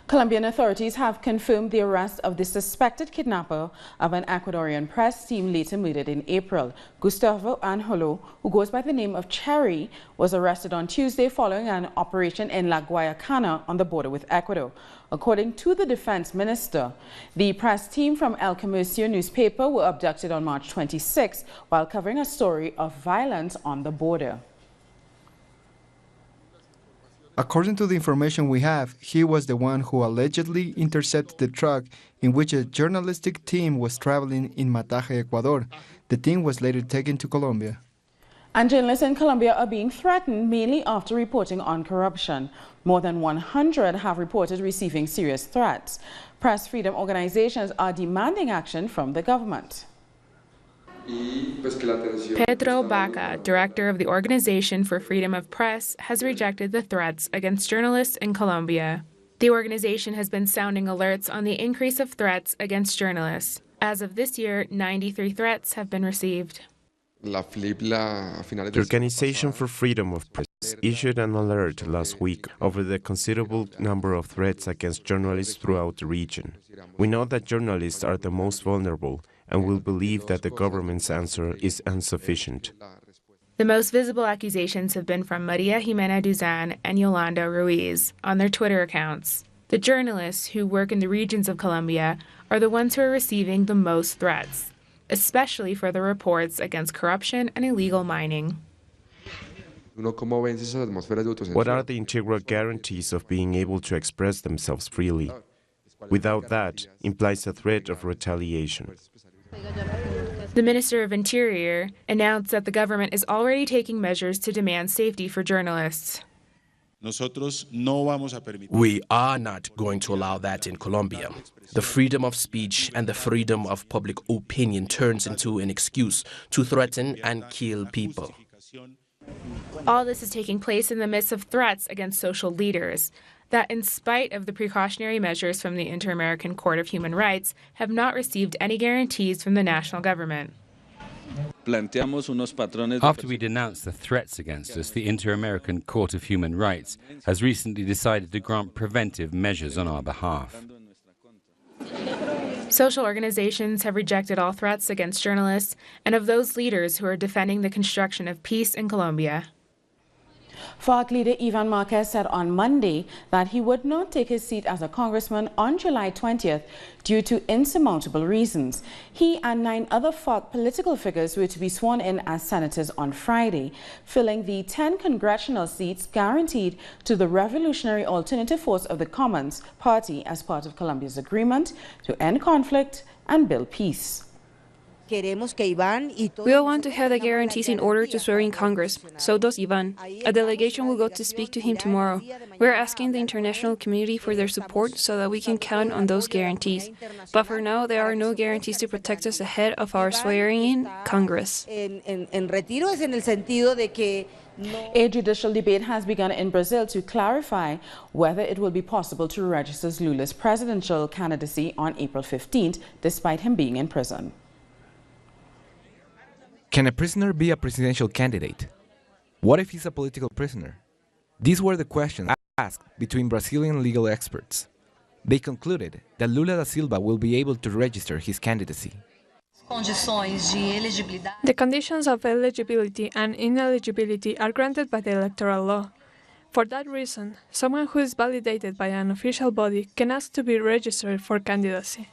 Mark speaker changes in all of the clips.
Speaker 1: Colombian authorities have confirmed the arrest of the suspected kidnapper of an Ecuadorian press team later murdered in April. Gustavo Anjolo, who goes by the name of Cherry, was arrested on Tuesday following an operation in La Guayacana on the border with Ecuador. According to the defense minister, the press team from El Comercio newspaper were abducted on March 26 while covering a story of violence on the border.
Speaker 2: According to the information we have, he was the one who allegedly intercepted the truck in which a journalistic team was traveling in Mataje, Ecuador. The team was later taken to Colombia.
Speaker 1: And journalists in Colombia are being threatened mainly after reporting on corruption. More than 100 have reported receiving serious threats. Press freedom organizations are demanding action from the government.
Speaker 3: Pedro Baca, director of the Organization for Freedom of Press, has rejected the threats against journalists in Colombia. The organization has been sounding alerts on the increase of threats against journalists. As of this year, 93 threats have been received.
Speaker 4: The Organization for Freedom of Press issued an alert last week over the considerable number of threats against journalists throughout the region. We know that journalists are the most vulnerable, and will believe that the government's answer is insufficient.
Speaker 3: The most visible accusations have been from Maria Jimena Duzan and Yolanda Ruiz on their Twitter accounts. The journalists who work in the regions of Colombia are the ones who are receiving the most threats, especially for the reports against corruption and illegal mining.
Speaker 4: What are the integral guarantees of being able to express themselves freely? Without that, implies a threat of retaliation.
Speaker 3: The Minister of Interior announced that the government is already taking measures to demand safety for journalists.
Speaker 5: We are not going to allow that in Colombia. The freedom of speech and the freedom of public opinion turns into an excuse to threaten and kill people.
Speaker 3: All this is taking place in the midst of threats against social leaders that, in spite of the precautionary measures from the Inter-American Court of Human Rights, have not received any guarantees from the national government.
Speaker 6: After we denounced the threats against us, the Inter-American Court of Human Rights has recently decided to grant preventive measures on our behalf.
Speaker 3: Social organizations have rejected all threats against journalists and of those leaders who are defending the construction of peace in Colombia.
Speaker 1: FARC leader Ivan Marquez said on Monday that he would not take his seat as a congressman on July 20th due to insurmountable reasons. He and 9 other FARC political figures were to be sworn in as senators on Friday, filling the 10 congressional seats guaranteed to the Revolutionary Alternative Force of the Commons Party as part of Colombia's agreement to end conflict and build peace.
Speaker 7: We all want to have the guarantees in order to swear in Congress. So does Ivan. A delegation will go to speak to him tomorrow. We're asking the international community for their support so that we can count on those guarantees. But for now, there are no guarantees to protect us ahead of our swearing in Congress.
Speaker 1: A judicial debate has begun in Brazil to clarify whether it will be possible to register Lula's presidential candidacy on April 15th, despite him being in prison.
Speaker 8: Can a prisoner be a presidential candidate? What if he's a political prisoner? These were the questions asked between Brazilian legal experts. They concluded that Lula da Silva will be able to register his candidacy.
Speaker 9: The conditions of eligibility and ineligibility are granted by the electoral law. For that reason, someone who is validated by an official body can ask to be registered for candidacy.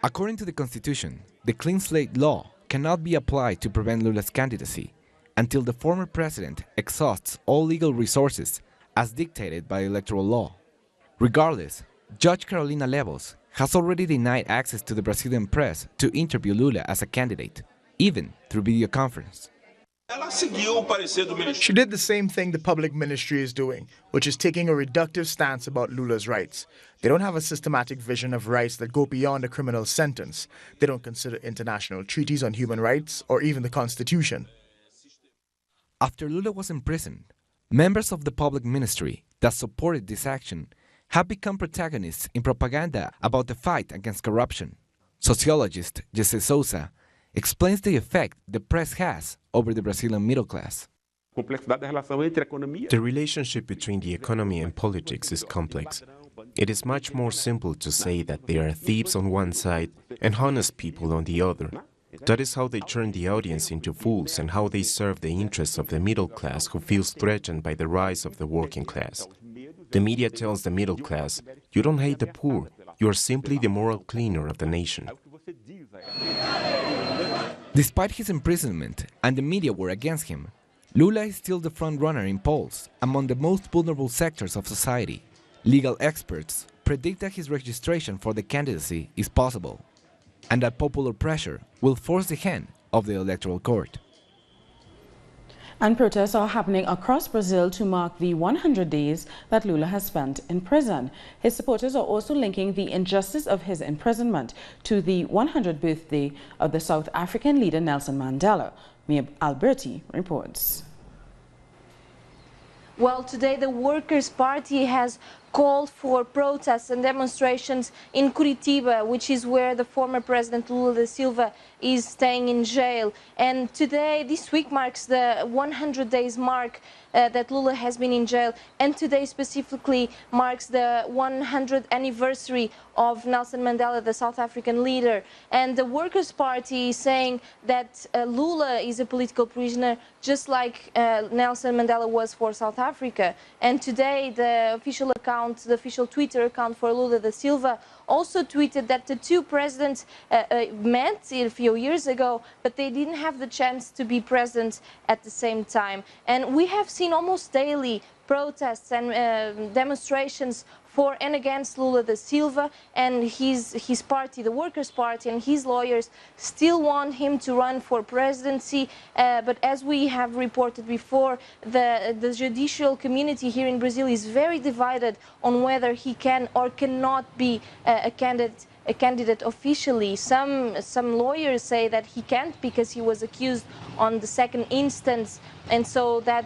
Speaker 8: According to the Constitution, the clean slate law cannot be applied to prevent Lula's candidacy until the former president exhausts all legal resources as dictated by electoral law. Regardless, Judge Carolina Levos has already denied access to the Brazilian press to interview Lula as a candidate, even through video conference.
Speaker 10: She did the same thing the public ministry is doing, which is taking a reductive stance about Lula's rights. They don't have a systematic vision of rights that go beyond a criminal sentence. They don't consider international treaties on human rights or even the Constitution.
Speaker 8: After Lula was imprisoned, members of the public ministry that supported this action have become protagonists in propaganda about the fight against corruption. Sociologist Jesse Souza explains the effect the press has over the Brazilian middle class.
Speaker 4: The relationship between the economy and politics is complex. It is much more simple to say that they are thieves on one side and honest people on the other. That is how they turn the audience into fools and how they serve the interests of the middle class who feels threatened by the rise of the working class. The media tells the middle class, you don't hate the poor, you are simply the moral cleaner of the nation.
Speaker 8: Despite his imprisonment and the media were against him, Lula is still the front-runner in polls among the most vulnerable sectors of society. Legal experts predict that his registration for the candidacy is possible, and that popular pressure will force the hand of the Electoral Court.
Speaker 1: And protests are happening across Brazil to mark the 100 days that Lula has spent in prison. His supporters are also linking the injustice of his imprisonment to the 100th birthday of the South African leader Nelson Mandela. Mia Alberti reports.
Speaker 11: Well, today the Workers' Party has called for protests and demonstrations in Curitiba, which is where the former President Lula da Silva is staying in jail. And today, this week marks the 100 days mark that Lula has been in jail, and today specifically marks the 100th anniversary of Nelson Mandela, the South African leader. And the Workers' Party is saying that Lula is a political prisoner, just like Nelson Mandela was for South Africa. And today, the official account, the official Twitter account for Lula da Silva, also tweeted that the two presidents met a few years ago, but they didn't have the chance to be present at the same time. And we have seen almost daily protests and demonstrations for and against Lula da Silva, and his party, the Workers' Party, and his lawyers still want him to run for presidency. But as we have reported before, the judicial community here in Brazil is very divided on whether he can or cannot be a candidate officially. Some lawyers say that he can't because he was accused on the second instance, and so that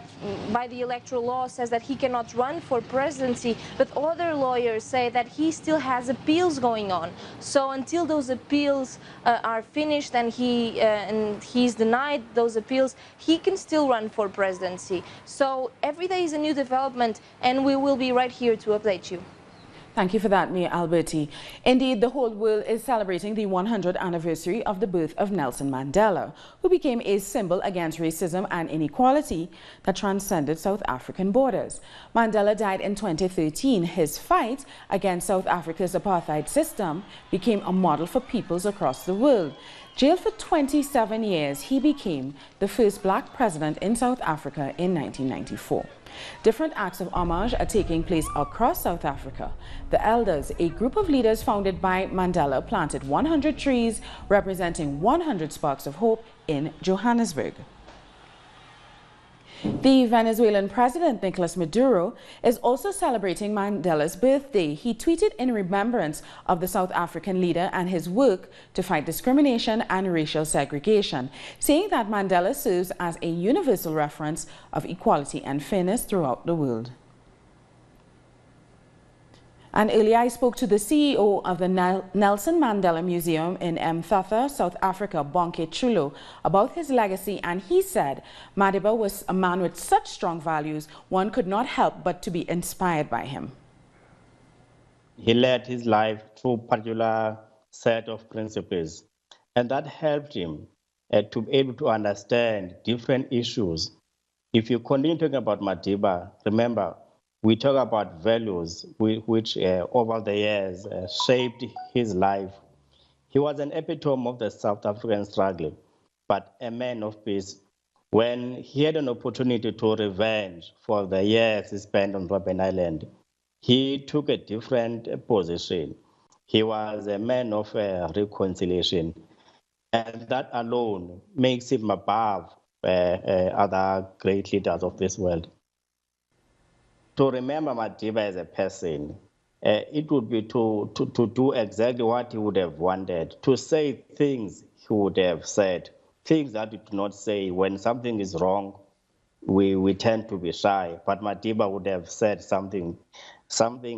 Speaker 11: by the electoral law says that he cannot run for presidency. But other lawyers say that he still has appeals going on. So until those appeals are finished and he's denied those appeals, he can still run for presidency. So every day is a new development, and we will be right here to update you.
Speaker 1: Thank you for that, Mia Alberti. Indeed, the whole world is celebrating the 100th anniversary of the birth of Nelson Mandela, who became a symbol against racism and inequality that transcended South African borders. Mandela died in 2013. His fight against South Africa's apartheid system became a model for peoples across the world. Jailed for 27 years, he became the first black president in South Africa in 1994. Different acts of homage are taking place across South Africa. The Elders, a group of leaders founded by Mandela, planted 100 trees representing 100 sparks of hope in Johannesburg. The Venezuelan president, Nicolas Maduro, is also celebrating Mandela's birthday. He tweeted in remembrance of the South African leader and his work to fight discrimination and racial segregation, saying that Mandela serves as a universal reference of equality and fairness throughout the world. And earlier I spoke to the CEO of the Nelson Mandela Museum in Mthatha, South Africa, Bonke Chulo, about his legacy, and he said Madiba was a man with such strong values, one could not help but to be inspired by him.
Speaker 12: He led his life through a particular set of principles, and that helped him to be able to understand different issues. If you continue talking about Madiba, remember, we talk about values which over the years shaped his life. He was an epitome of the South African struggle, but a man of peace. When he had an opportunity to revenge for the years he spent on Robben Island, he took a different position. He was a man of reconciliation, and that alone makes him above other great leaders of this world. To remember Madiba as a person, it would be to do exactly what he would have wanted, to say things he would have said, things that he did not say. When something is wrong, we tend to be shy, but Madiba would have said something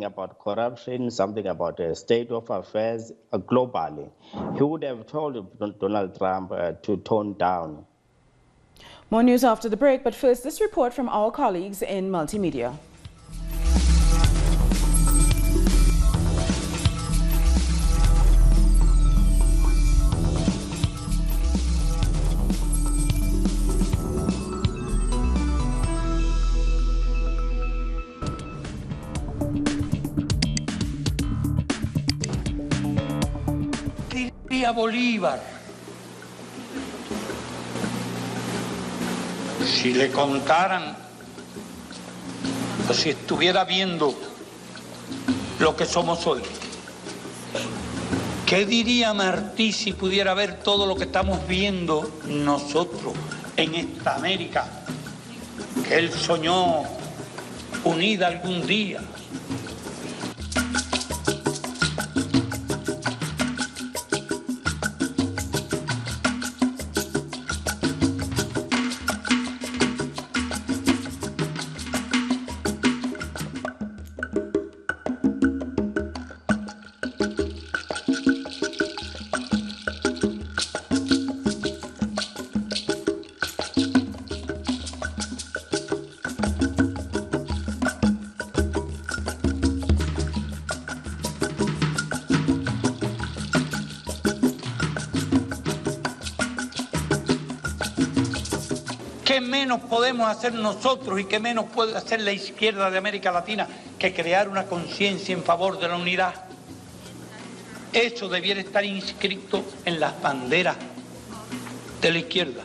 Speaker 12: about corruption, something about the state of affairs globally. He would have told Donald Trump to tone down.
Speaker 1: More news after the break, but first this report from our colleagues in multimedia.
Speaker 13: diría Bolívar si le contaran o si estuviera viendo lo que somos hoy? ¿Qué diría Martí si pudiera ver todo lo que estamos viendo nosotros en esta América que él soñó unida algún día? ¿Qué menos podemos hacer nosotros y qué menos puede hacer la izquierda de América Latina que crear una conciencia en favor de la unidad? Eso debiera estar inscrito en las banderas de la izquierda.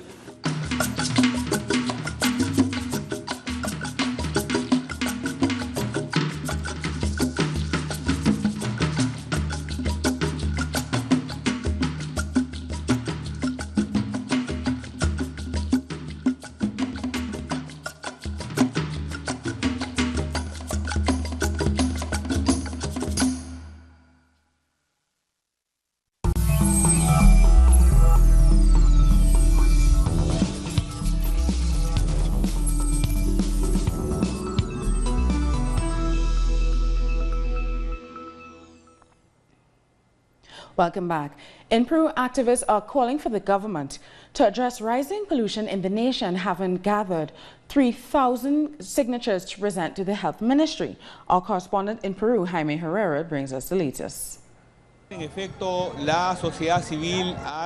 Speaker 1: Welcome back. In Peru, activists are calling for the government to address rising pollution in the nation, having gathered 3,000 signatures to present to the Health Ministry. Our correspondent in Peru, Jaime Herrera, brings us the latest.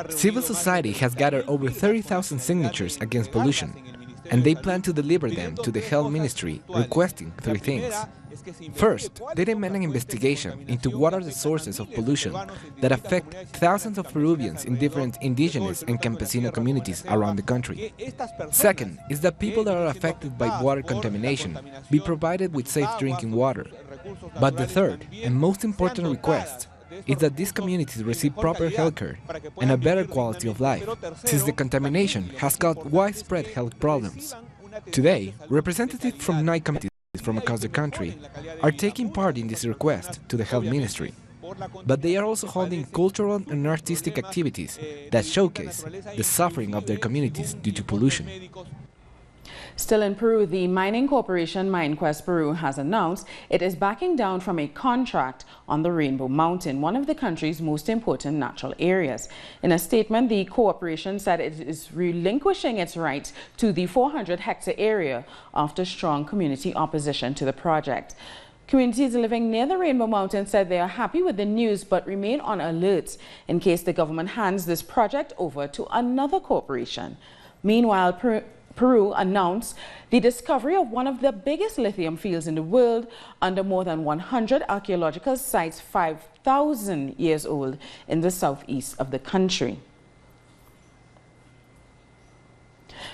Speaker 8: Civil society has gathered over 30,000 signatures against pollution, and they plan to deliver them to the Health Ministry, requesting three things. First, they demand an investigation into what are the sources of pollution that affect thousands of Peruvians in different indigenous and campesino communities around the country. Second is that people that are affected by water contamination be provided with safe drinking water. But the third and most important request is that these communities receive proper health care and a better quality of life, since the contamination has caused widespread health problems. Today, representatives from 9 communities from across the country are taking part in this request to the Health Ministry. But they are also holding cultural and artistic activities that showcase the suffering of their communities due to pollution.
Speaker 1: Still in Peru, the mining corporation MineQuest Peru has announced it is backing down from a contract on the Rainbow Mountain, one of the country's most important natural areas. In a statement, the corporation said it is relinquishing its rights to the 400-hectare area after strong community opposition to the project. Communities living near the Rainbow Mountain said they are happy with the news but remain on alert in case the government hands this project over to another corporation. Meanwhile, Peru announced the discovery of one of the biggest lithium fields in the world under more than 100 archaeological sites 5,000 years old in the southeast of the country.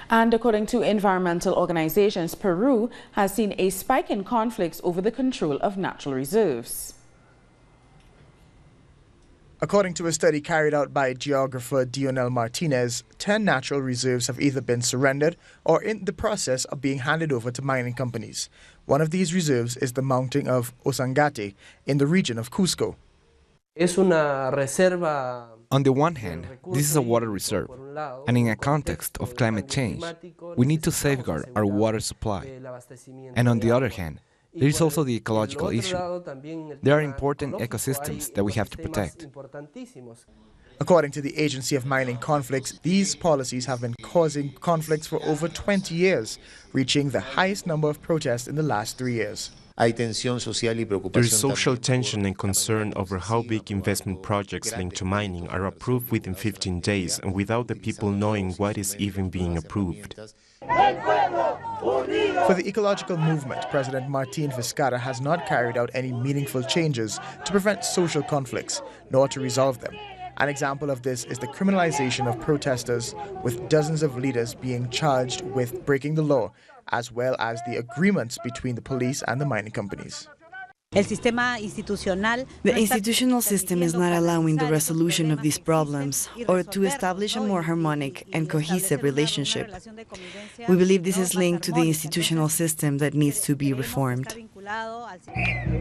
Speaker 1: And according to environmental organizations, Peru has seen a spike in conflicts over the control of natural reserves.
Speaker 10: According to a study carried out by geographer Dionel Martinez, 10 natural reserves have either been surrendered or in the process of being handed over to mining companies. One of these reserves is the mountain of Osangate in the region of Cusco.
Speaker 8: On the one hand, this is a water reserve, and in a context of climate change, we need to safeguard our water supply. And on the other hand, there is also the ecological issue. There are important ecosystems that we have to protect.
Speaker 10: According to the Agency of Mining Conflicts, these policies have been causing conflicts for over 20 years, reaching the highest number of protests in the last 3 years.
Speaker 4: There is social tension and concern over how big investment projects linked to mining are approved within 15 days and without the people knowing what is even being approved.
Speaker 10: For the ecological movement, President Martin Vizcarra has not carried out any meaningful changes to prevent social conflicts, nor to resolve them. An example of this is the criminalization of protesters, with dozens of leaders being charged with breaking the law, as well as the agreements between the police and the mining companies.
Speaker 14: The institutional system is not allowing the resolution of these problems or to establish a more harmonic and cohesive relationship. We believe this is linked to the institutional system that needs to be reformed.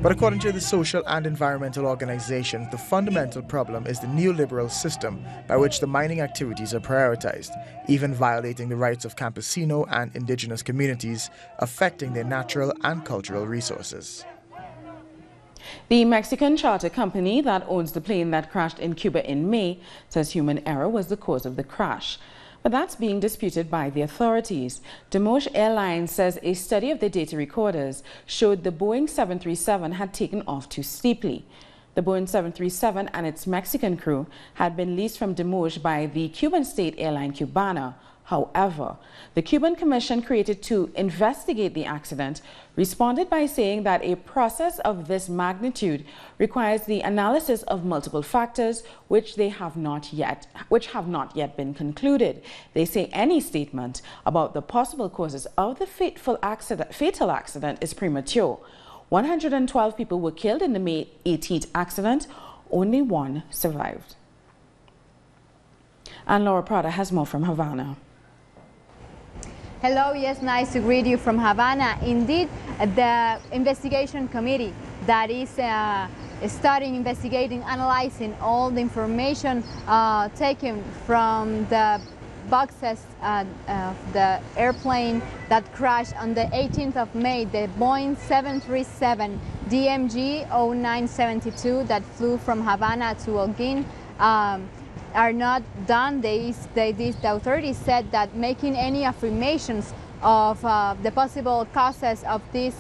Speaker 10: But according to the social and environmental organizations, the fundamental problem is the neoliberal system by which the mining activities are prioritized, even violating the rights of campesino and indigenous communities, affecting their natural and cultural resources.
Speaker 1: The Mexican charter company that owns the plane that crashed in Cuba in May says human error was the cause of the crash. But that's being disputed by the authorities. Demosh Airlines says a study of the data recorders showed the Boeing 737 had taken off too steeply. The Boeing 737 and its Mexican crew had been leased from Demosh by the Cuban state airline Cubana. However, the Cuban Commission created to investigate the accident responded by saying that a process of this magnitude requires the analysis of multiple factors which have not yet been concluded. They say any statement about the possible causes of the fatal accident is premature. 112 people were killed in the May 18th accident. Only one survived. And Laura Prada has more from Havana.
Speaker 15: Hello, yes, nice to greet you from Havana. Indeed, the investigation committee that is studying, investigating, analyzing all the information taken from the boxes of the airplane that crashed on the 18th of May, the Boeing 737 DMG 0972 that flew from Havana to Holguin. Are not done. The authorities said that making any affirmations of the possible causes of this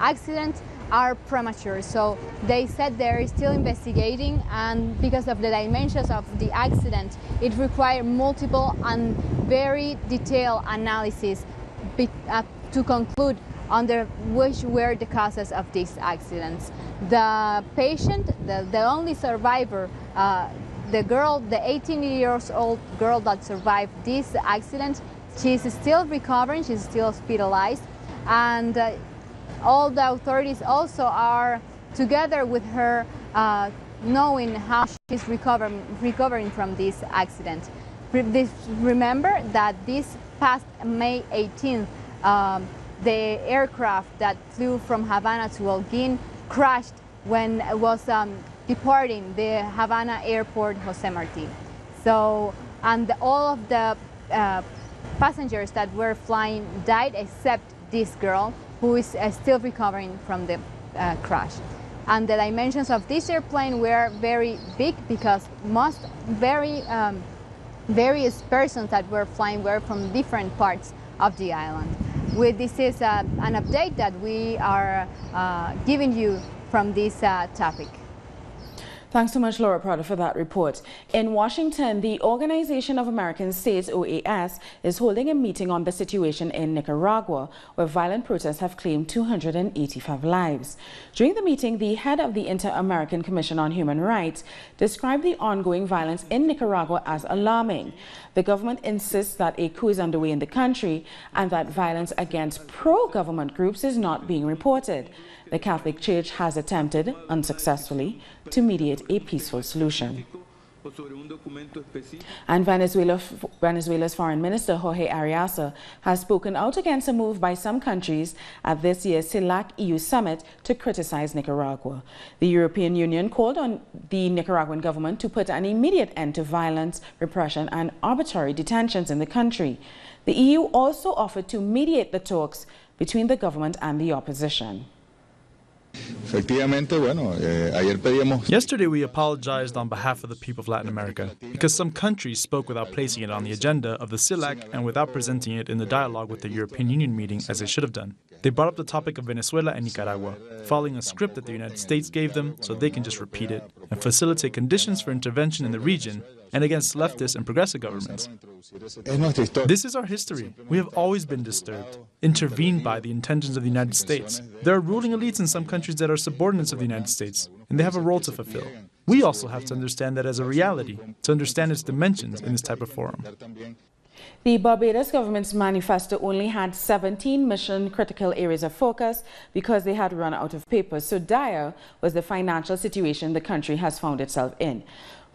Speaker 15: accident are premature. So they said they're still investigating, and because of the dimensions of the accident, it required multiple and very detailed analysis to conclude under which were the causes of these accidents. The patient, the only survivor, the girl, the 18-year-old girl that survived this accident, she's still recovering, she's still hospitalized, and all the authorities also are together with her, knowing how she's recovering from this accident. Remember that this past May 18th, the aircraft that flew from Havana to Holguin crashed when it was departing the Havana airport Jose Marti. So, and all of the passengers that were flying died except this girl, who is still recovering from the crash. And the dimensions of this airplane were very big because various persons that were flying were from different parts of the island. This is an update that we are giving you from this topic.
Speaker 1: Thanks so much, Laura Prada, for that report. In Washington, the Organization of American States, OAS, is holding a meeting on the situation in Nicaragua, where violent protests have claimed 285 lives. During the meeting, the head of the Inter-American Commission on Human Rights described the ongoing violence in Nicaragua as alarming. The government insists that a coup is underway in the country and that violence against pro-government groups is not being reported. The Catholic Church has attempted, unsuccessfully, to mediate a peaceful solution. And Venezuela's Foreign Minister Jorge Arias has spoken out against a move by some countries at this year's CELAC EU summit to criticize Nicaragua. The European Union called on the Nicaraguan government to put an immediate end to violence, repression and arbitrary detentions in the country. The EU also offered to mediate the talks between the government and the opposition.
Speaker 16: Yesterday we apologized on behalf of the people of Latin America because some countries spoke without placing it on the agenda of the CELAC and without presenting it in the dialogue with the European Union meeting as they should have done. They brought up the topic of Venezuela and Nicaragua, following a script that the United States gave them so they can just repeat it and facilitate conditions for intervention in the region and against leftist and progressive governments. This is our history. We have always been disturbed, intervened by the intentions of the United States. There are ruling elites in some countries that are subordinates of the United States, and they have a role to fulfill. We also have to understand that as a reality, to understand its dimensions in this type of forum.
Speaker 1: The Barbados government's manifesto only had 17 mission-critical areas of focus because they had run out of paper. So dire was the financial situation the country has found itself in.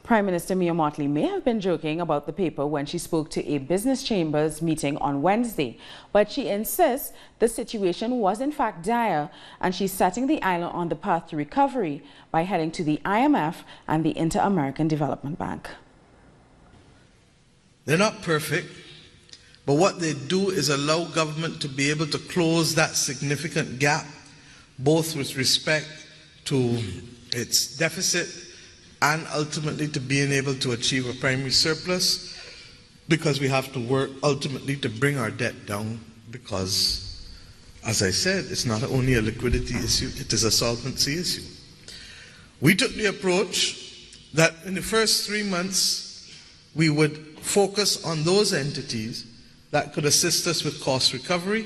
Speaker 1: Prime Minister Mia Mottley may have been joking about the paper when she spoke to a business chambers meeting on Wednesday, but she insists the situation was in fact dire, and she's setting the island on the path to recovery by heading to the IMF and the Inter-American Development Bank.
Speaker 17: They're not perfect, but what they do is allow government to be able to close that significant gap, both with respect to its deficit and ultimately to being able to achieve a primary surplus, because we have to work ultimately to bring our debt down, because, as I said, it's not only a liquidity issue, it is a solvency issue. We took the approach that in the first 3 months we would focus on those entities that could assist us with cost recovery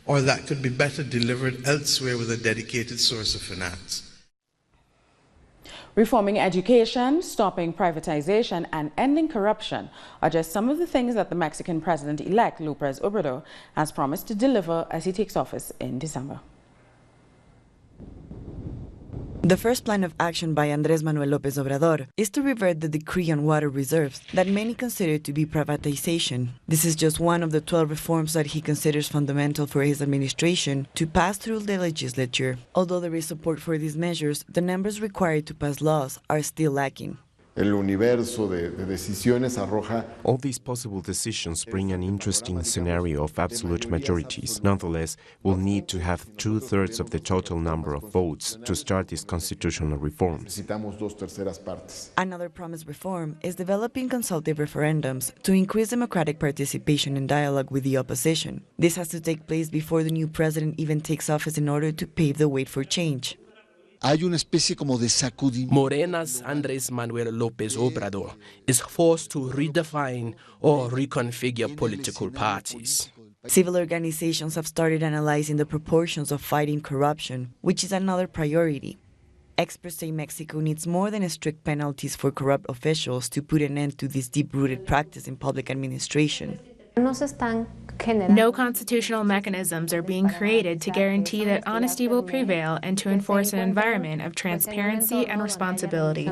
Speaker 17: or that could be better delivered elsewhere with a dedicated source of finance.
Speaker 1: Reforming education, stopping privatization, and ending corruption are just some of the things that the Mexican President-elect López Obrador has promised to deliver as he takes office in December.
Speaker 14: The first plan of action by Andrés Manuel López Obrador is to revert the decree on water reserves that many consider to be privatization. This is just one of the 12 reforms that he considers fundamental for his administration to pass through the legislature. Although there is support for these measures, the numbers required to pass laws are still lacking.
Speaker 18: El universo de decisiones arroja.
Speaker 4: All these possible decisions bring an interesting scenario of absolute majorities. Nonetheless, we'll need to have 2/3 of the total number of votes to start these constitutional reforms.
Speaker 18: Necesitamos 2/3 partes.
Speaker 14: Another promised reform is developing consultative referendums to increase democratic participation and dialogue with the opposition. This has to take place before the new president even takes office in order to pave the way for change.
Speaker 19: Hay una especie como de sacudimiento.
Speaker 5: Morena's Andrés Manuel López Obrador is forced to redefine or reconfigure political parties.
Speaker 14: Civil organizations have started analyzing the proportions of fighting corruption, which is another priority. Experts say Mexico needs more than strict penalties for corrupt officials to put an end to this deep-rooted practice in public administration.
Speaker 3: No constitutional mechanisms are being created to guarantee that honesty will prevail and to enforce an environment of transparency and responsibility.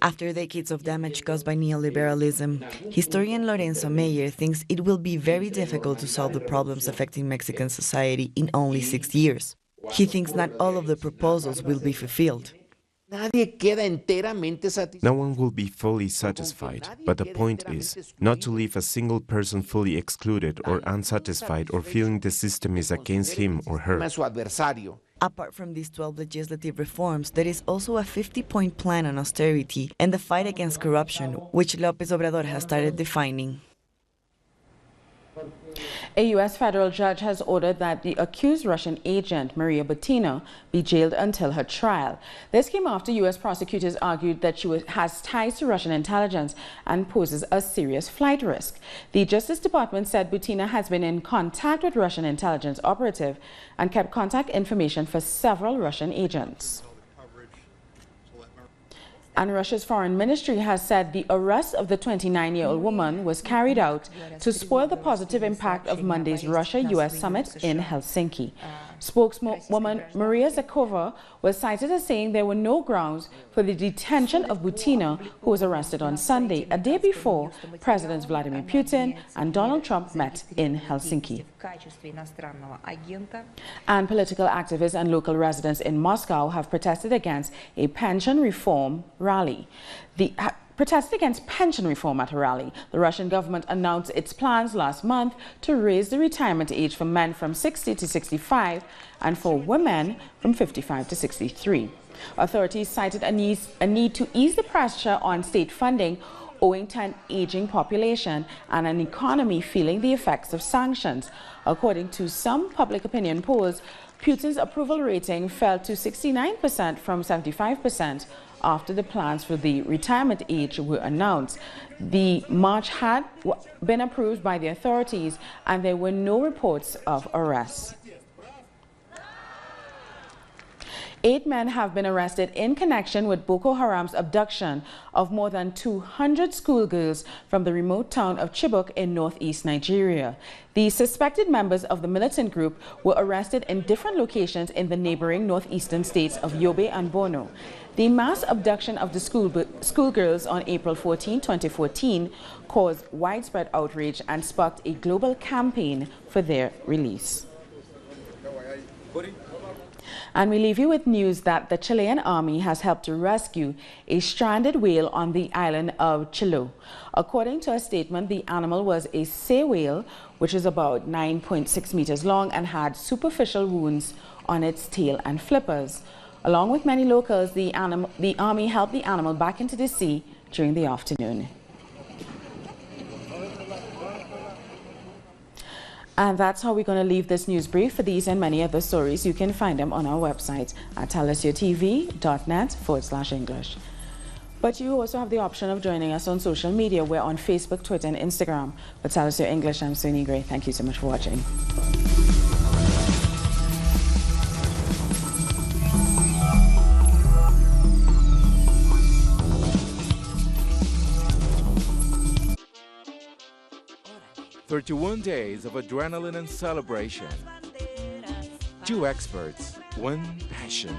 Speaker 14: After decades of damage caused by neoliberalism, historian Lorenzo Meyer thinks it will be very difficult to solve the problems affecting Mexican society in only 6 years. He thinks not all of the proposals will be fulfilled.
Speaker 4: No one will be fully satisfied, but the point is not to leave a single person fully excluded or unsatisfied or feeling the system is against him or her.
Speaker 14: Apart from these 12 legislative reforms, there is also a 50-point plan on austerity and the fight against corruption, which López Obrador has started defining.
Speaker 1: A U.S. federal judge has ordered that the accused Russian agent, Maria Butina, be jailed until her trial. This came after U.S. prosecutors argued that she has ties to Russian intelligence and poses a serious flight risk. The Justice Department said Butina has been in contact with Russian intelligence operative and kept contact information for several Russian agents. And Russia's foreign ministry has said the arrest of the 29-year-old woman was carried out to spoil the positive impact of Monday's Russia-U.S. summit in Helsinki. Spokeswoman Maria Zakharova was cited as saying there were no grounds for the detention of Butina, who was arrested on Sunday, a day before Presidents Vladimir Putin and Donald Trump met in Helsinki. And political activists and local residents in Moscow have protested against a pension reform rally. Protested against pension reform at a rally. The Russian government announced its plans last month to raise the retirement age for men from 60 to 65 and for women from 55 to 63. Authorities cited a need to ease the pressure on state funding owing to an aging population and an economy feeling the effects of sanctions. According to some public opinion polls, Putin's approval rating fell to 69% from 75% after the plans for the retirement age were announced. The march had been approved by the authorities and there were no reports of arrests. 8 men have been arrested in connection with Boko Haram's abduction of more than 200 schoolgirls from the remote town of Chibok in northeast Nigeria. The suspected members of the militant group were arrested in different locations in the neighboring northeastern states of Yobe and Borno. The mass abduction of the schoolgirls on April 14, 2014 caused widespread outrage and sparked a global campaign for their release. And we leave you with news that the Chilean army has helped to rescue a stranded whale on the island of Chilo. According to a statement, the animal was a sei whale, which is about 9.6 meters long and had superficial wounds on its tail and flippers. Along with many locals, the army helped the animal back into the sea during the afternoon. And that's how we're going to leave this news brief. For these and many other stories, you can find them on our website at telesiotv.net/English. But you also have the option of joining us on social media. We're on Facebook, Twitter, and Instagram. For Telesio English, I'm Suni Gray. Thank you so much for watching.
Speaker 20: "31 days of adrenaline and celebration. 2 experts, 1 passion.